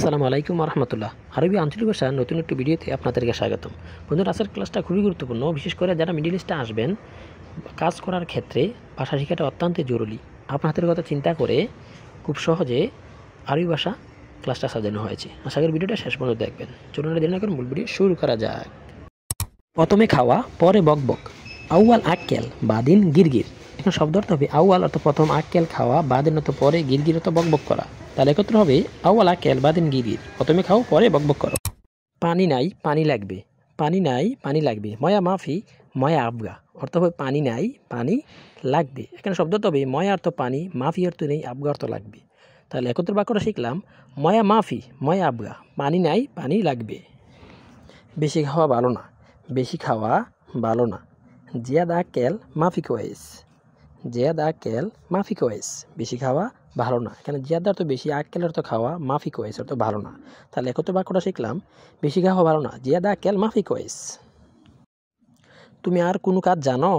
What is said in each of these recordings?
আসসালামু আলাইকুম রহমতুল্লাহ। আরবি আঞ্চলিক ভাষার নতুন একটি ভিডিওতে আপনাদেরকে স্বাগতম। বন্ধুরা, আজকের ক্লাসটা খুবই গুরুত্বপূর্ণ, বিশেষ করে যারা মিডল ইস্টে আসবেন কাজ করার ক্ষেত্রে ভাষা শেখাটা অত্যন্ত জরুরি। আপনার হাতের কথা চিন্তা করে খুব সহজে আরবি ভাষা ক্লাসটা সাজানো হয়েছে। আশা করি ভিডিওটা শেষ পর্যন্ত দেখবেন। চলুন দেরি না করে মূল ভিডিও শুরু করা যাক। প্রথমে খাওয়া, পরে বকবক। আউয়াল আক্কেল বাদিন গিরগির। এখন শব্দ অর্থ হবে আউয়াল অর্থ প্রথম, আক্কেল খাওয়া, বাদিন অর্থ পরে, গিরগির অর্থ বকবক করা। তাহলে একত্র হবে আউয়াল আক্কেল বাদিন গিরগির। প্রথমে খাও, পরে বকবক করো। পানি নাই, পানি লাগবে। পানি নাই, পানি লাগবে। ময়া মাফি, ময়া আবগা অর্থ হবে পানি নাই, পানি লাগবে। এখানে শব্দ হবে ময়া অর্থ পানি, মাফি অর্থ নেই, আবগা অর্থ লাগবে। তাহলে একত্র বাক্যটা শিখলাম ময়া মাফি, ময়া আবগা, পানি নাই, পানি লাগবে। বেশি খাওয়া ভালো না, বেশি খাওয়া ভালো না। জিয়াদা আক্কেল মাফি কোয়েস, জিয়াদা আক্কেল মাফি কোয়েস। বেশি খাওয়া ভালো না। এখানে জিয়াদা অর্থ বেশি, আক্কেল অর্থ খাওয়া, মাফি কোয়েস অর্থ ভালো না। তাহলে একত্র বাক্যটা শিখলাম বেশি খাওয়া ভালো না, জিয়াদা আক্কেল মাফি কোয়েস। তুমি আর কোনো কাজ জানো?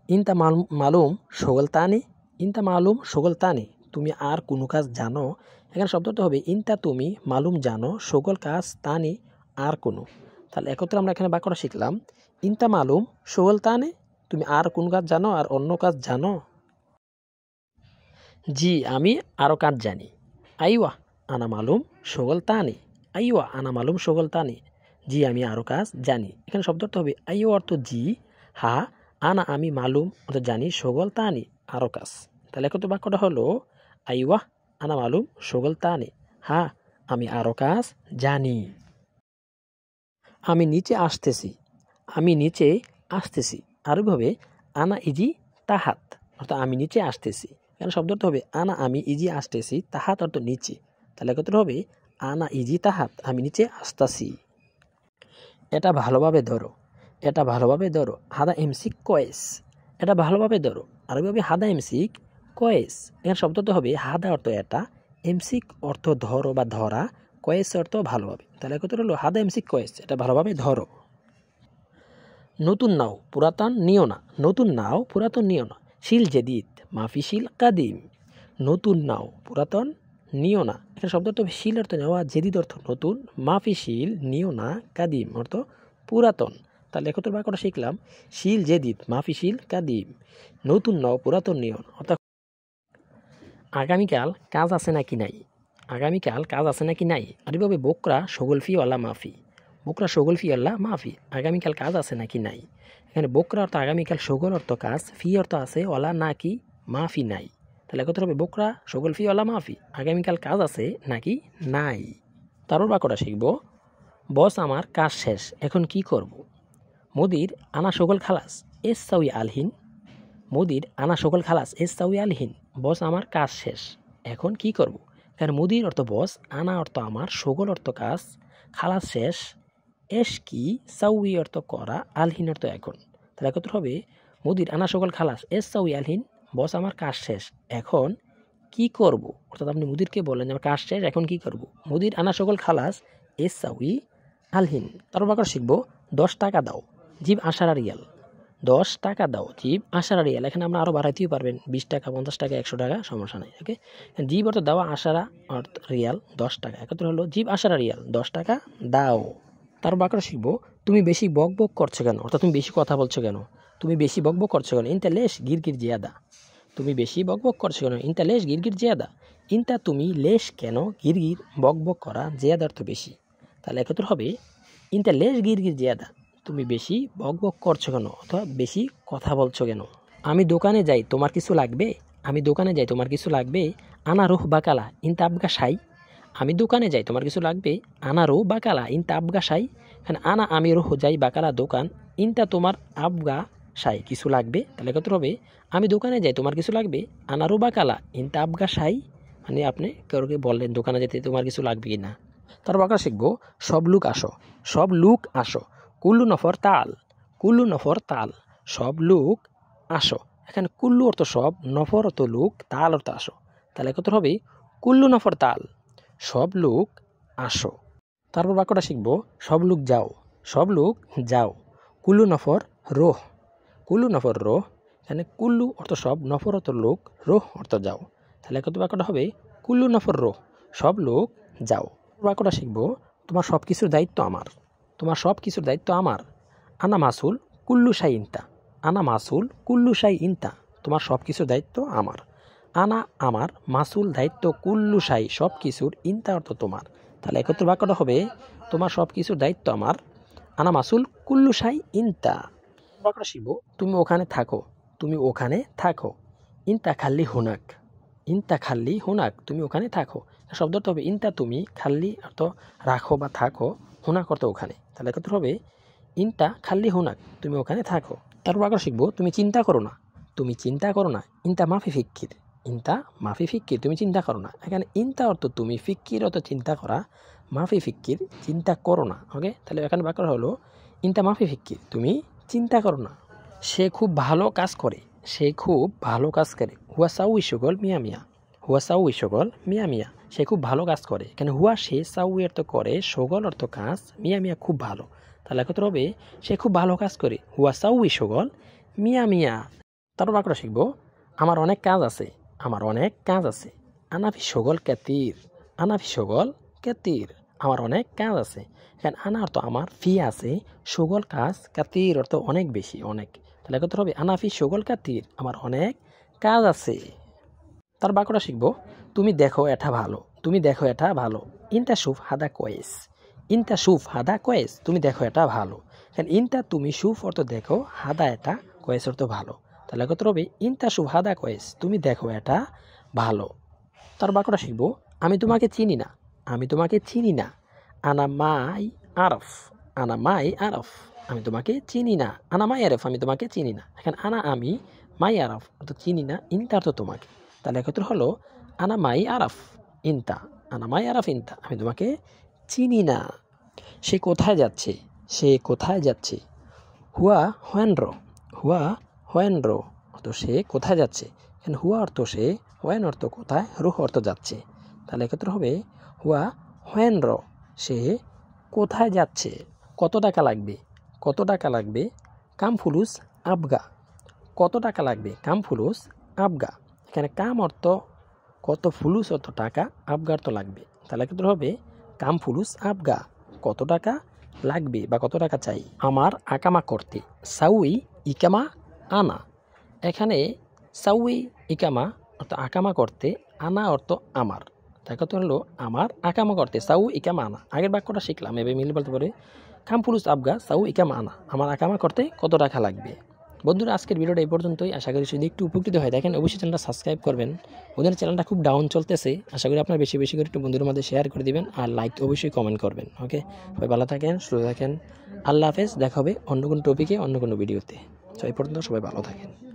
ইনতা মালুম শগলতানি, ইনতা মালুম শগলতানি। তুমি আর কোনো কাজ জানো? এখানে শব্দটা হবে ইনতা তুমি, মালুম জানো, শগল কাজ, তানি আর কোনো। তাহলে একত্রে আমরা এখানে বাক্যটা শিখলাম ইনতা মালুম শগলতানি, তুমি আর কোনো কাজ জানো, আর অন্য কাজ জানো? জি, আমি আরও কাজ জানি। আইওয়া আনা মালুম শগলতানি, আইওয়া আনা মালুম শগলতানি। জি, আমি আরও কাজ জানি। এখানে শব্দটা হবে আইও অর্থ জি, হা, আনা আমি, মালুম অর্থ জানি, শগলতানি আরও কাজ। তাহলে একত্র বাক্যটা হলো আইওয়া আনা মালুম শগলতানি, হা আমি আরও কাজ জানি। আমি নিচে আসতেছি, আমি নিচে আসতেছি। আরবিভাবে আনা ইজি তাহাত অর্থাৎ আমি নিচে আসতেছি। এখানে শব্দটা হবে আনা আমি ইজি আসতেছি, তাহাত অর্থ নিচে। তাহলে একত্র হবে আনা ইজি তাহাত, আমি নিচে আসতেছি। এটা ভালোভাবে ধরো, এটা ভালোভাবে ধরো। হাদা এমসিক কয়েস, এটা ভালোভাবে ধরো। আরবিভাবে হাদা এমসিক কয়েস। এখানে শব্দটা হবে হাদা অর্থ এটা, এমসিক অর্থ ধরো বা ধরা, কয়েস অর্থ ভালোভাবে। তাহলে একত্র হলো হাদা এমসিক কয়েস, এটা ভালোভাবে ধরো। নতুন নাও পুরাতন নিও না, নতুন নাও পুরাতন নিও না। শিল জেদিদ মাফি শিল কাদিম। নতুন নাও পুরাতন নিও না। এখানে শব্দটা শিল অর্থ নেওয়া, জেদিদ অর্থ নতুন, মাফি শিল নিও না, কাদিম অর্থ পুরাতন। তাহলে একত্র বাক্যটা শিখলাম শিল জেদিদ মাফি শিল কাদিম। নতুন নাও পুরাতন নিও না। অর্থাৎ আগামীকাল কাজ আছে নাকি নাই, আগামীকাল কাজ আছে নাকি নাই। আরবিভাবে বোকরা শগলফি ওয়ালা মাফি, বোকরা শগল ফি আল্লাহ মাফি। আগামীকাল কাজ আছে নাকি নাই। এখানে বোকরা অর্থ আগামীকাল, শগল অর্থ কাজ, ফি অর্থ আছে, ওলা নাকি, মাফি নাই। তাহলে একত্র হবে বোকরা শগল ফি ওলা মাফি, আগামীকাল কাজ আছে নাকি নাই। তারপর বাক্যটা শিখব বস আমার কাজ শেষ, এখন কি করব। মুদির আনা শগল খালাস এস সাউই আলহিন, মুদির আনা শগল খালাস এস সাউই আলহিন। বস আমার কাজ শেষ, এখন কি করব। কারণ মুদির অর্থ বস, আনা অর্থ আমার, শগল অর্থ কাজ, খালাস শেষ, এস কি, সাউই অর্থ করা, আলহিন অর্থ এখন। তাহলে একত্র হবে মুদির আনা সকল খালাস এস সাউই আলহিন, বস আমার কাজ শেষ, এখন কি করব। অর্থাৎ আপনি মুদিরকে বললেন আমার কাজ শেষ, এখন কি করব। মুদির আনা সকল খালাস এস সাউই আলহিন। তারপর বাক্য শিখবো 10 টাকা দাও জিব 10 রিয়াল, 10 টাকা দাও জিব 10 রিয়াল। এখানে আমরা আরও বাড়াইতেও পারবেন, 20 টাকা, 50 টাকা, 100 টাকা, সমস্যা নেই। ওকে, জিব অর্থ দাও, 10 অর্থ রিয়াল, 10 টাকা। একত্র হলো জিব 10 রিয়াল, 10 টাকা দাও। তার বাক্যটা শিখবো তুমি বেশি বক বক করছো কেন, অর্থাৎ তুমি বেশি কথা বলছো কেন, তুমি বেশি বক বক করছো কেন। ইনতা লেশ গিরগির জিয়াদা, তুমি বেশি বক বক করছো কেন। ইনতা লেশ গিরগির জিয়াদা, ইনতা তুমি, লেশ কেন, গিরগির বক বক করা, জিয়াদা অর্থ বেশি। তাহলে একত্র হবে ইনতা লেশ গিরগির জিয়াদা, তুমি বেশি বক বক করছো কেন অথবা বেশি কথা বলছো কেন। আমি দোকানে যাই তোমার কিছু লাগবে, আমি দোকানে যাই তোমার কিছু লাগবে। আনা রুহ বাকালা ইনতা আবগা সাই, আমি দোকানে যাই তোমার কিছু লাগবে। আনা রো বাকালা ইনতা আবগা সাই। এখানে আনা আমি রোহ যাই, বাকালা দোকান, ইনতা তোমার, আবগা সাই কিছু লাগবে। তাহলে কত হবে আমি দোকানে যাই তোমার কিছু লাগবে। আনা রো বাকালা ইনতা আবগা সাই, মানে আপনি কাউকে বললেন দোকানে যেতে তোমার কিছু লাগবে কি না। তার বাক্য শিখবো সব লোক আসো, সব লোক আসো। কুল্লু নফর তাল, কুল্লু নফর তাল, সব লোক আসো। এখানে কুল্লু অর্থ সব, নফর অর্থ লোক, তাল অর্থ আসো। তাহলে কত হবে কুল্লু নফর তাল, সব লোক আসো। তারপর বাক্যটা শিখব সব লোক যাও, সব লোক যাও। কুল্লু নফর রোহ, কুল্লু নফর রোহ। এখানে কুল্লু অর্থ সব, নফর অর্থ লোক, রোহ অর্থ যাও। তাহলে কত বাক্যটা হবে কুল্লু নফর রোহ, সব লোক যাও। বাক্যটা শিখবো তোমার সব কিছুর দায়িত্ব আমার। তোমার সব কিছুর দায়িত্ব আমার। আনা মাসুল কুল্লু শাই ইনতা। আনা মাসুল কুল্লু শাই ইনতা। তোমার সব কিছুর দায়িত্ব আমার। আনা আমার, মাসুল দায়িত্ব, কুল্লু শাই সব কিছুর, ইনতা অর্থ তোমার। তাহলে একত্র বাক্যটা হবে তোমার সব কিছুর দায়িত্ব আমার। আনা মাসুল কুল্লু শাই ইনতা। বাক্যটা শিখবো তুমি ওখানে থাকো। তুমি ওখানে থাকো। ইনতা খাল্লি হুনাক। ইনতা খাল্লি হুনাক, তুমি ওখানে থাকো। শব্দটা হবে ইনতা তুমি, খাল্লি অর্থ রাখো বা থাকো, হুনাক অর্থ ওখানে। তাহলে একত্র হবে ইনতা খাল্লি হুনাক, তুমি ওখানে থাকো। তারপর আগে শিখবো তুমি চিন্তা করো না। তুমি চিন্তা করো না। ইনতা মাফি ফিক্কির। ইনতা মাফি ফিক্কির, তুমি চিন্তা করো না। এখানে ইনতা অর্থ তুমি, ফিক্কির অর্থ চিন্তা করা, মাফি ফিক্কির চিন্তা করো না। ওকে, তাহলে এখানে বাক্য হলো ইনতা মাফি ফিক্কির, তুমি চিন্তা করো না। সে খুব ভালো কাজ করে। সে খুব ভালো কাজ করে। হুয়া সাউই সকল মিয়া মিয়া। হুয়া সাউই সকল মিয়া মিয়া, সে খুব ভালো কাজ করে। এখানে হুয়া সে, সাউই অর্থ করে, সকল অর্থ কাজ, মিয়া মিয়া খুব ভালো। তাহলে একত্র হবে সে খুব ভালো কাজ করে। হুয়া সাউই সকল মিয়া মিয়া। তারপর বাক্যটা শিখবো আমার অনেক কাজ আছে। আমার অনেক কাজ আছে। আনাফি সকল ক্যাতির। আনাফি সকল ক্যাতির, আমার অনেক কাজ আছে। এখানে আনা অর্থ আমার, ফি আছে, সকল কাজ, কাতির অর্থ অনেক বেশি, অনেক। তাহলে একত্র হবে আনাফি সকল কাতির, আমার অনেক কাজ আছে। তার বাক্যটা শিখবো তুমি দেখো এটা ভালো। তুমি দেখো এটা ভালো। ইনতা সুফ হাদা কয়েস। ইনতা সুফ হাদা কয়েস, তুমি দেখো এটা ভালো। এখানে ইনতা তুমি, সুফ অর্থ দেখো, হাদা এটা, কয়েস অর্থ ভালো। তাহলে একত্র হবে ইনতা সুফ হাদা কয়েস, তুমি দেখো এটা ভালো। তার বাক্যটা শিখবো আমি তোমাকে চিনি না। আমি তোমাকে চিনি না। আনা মাই আরফ। আনা মাই আরফ, আমি তোমাকে চিনি না। আনা মাই আরফ, আমি তোমাকে চিনি না। এখানে আনা আমি, মাই আরফ অর্থ চিনি না, ইনতা অর্থ তোমাকে। তাহলে একত্র হলো আনা মাই আরফ ইনতা। আনা মাই আরফ ইনতা, আমি তোমাকে চিনি না। সে কোথায় যাচ্ছে। সে কোথায় যাচ্ছে। হুয়া হোয়েনরো। হুয়া হোয়েনরো অর্থ সে কোথায় যাচ্ছে। এখানে হুয়া অর্থ সে, হোয়েন অর্থ কোথায়, রুহ অর্থ যাচ্ছে। তাহলে একত্র হবে হুয়া হোয়েনরো, সে কোথায় যাচ্ছে। কত টাকা লাগবে। কত টাকা লাগবে। কাম ফুলুস আবগা। কত টাকা লাগবে। কাম ফুলুস আবগা। এখানে কাম অর্থ কত, ফুলুস অর্থ টাকা, আবগা অর্থ লাগবে। তাহলে ক্ষেত্রে হবে কাম ফুলুস আবগা, কত টাকা লাগবে বা কত টাকা চাই। আমার আকামা করতে। সাউই ইকামা আনা। এখানে সাউই ইকামা অর্থ আকামা করতে, আনা অর্থ আমার। তাই কত হলো আমার আকামা করতে, সাউ ইকামা আনা। আগের বাক্যটা শিখলাম, এবার মিলে বলতে পারে কাম ফুলুস আবগা সাউ ইকামা আনা, আমার আকামা করতে কত টাকা লাগবে। বন্ধুরা আজকের ভিডিওটা এই পর্যন্তই। আশা করি যদি একটু উপকৃত হয় দেখেন অবশ্যই চ্যানেলটা সাবস্ক্রাইব করবেন। বন্ধুরা চ্যানেলটা খুব ডাউন চলতেছে, আশা করি আপনারা বেশি বেশি করে একটু বন্ধুদের মধ্যে শেয়ার করে দিবেন আর লাইক অবশ্যই কমেন্ট করবেন। ওকে, সবাই ভালো থাকেন, সুস্থ থাকেন। আল্লাহ হাফেজ, দেখা হবে অন্য কোনো টপিকে, অন্য কোনো ভিডিওতে। তো এই পর্যন্ত সবাই ভালো থাকেন।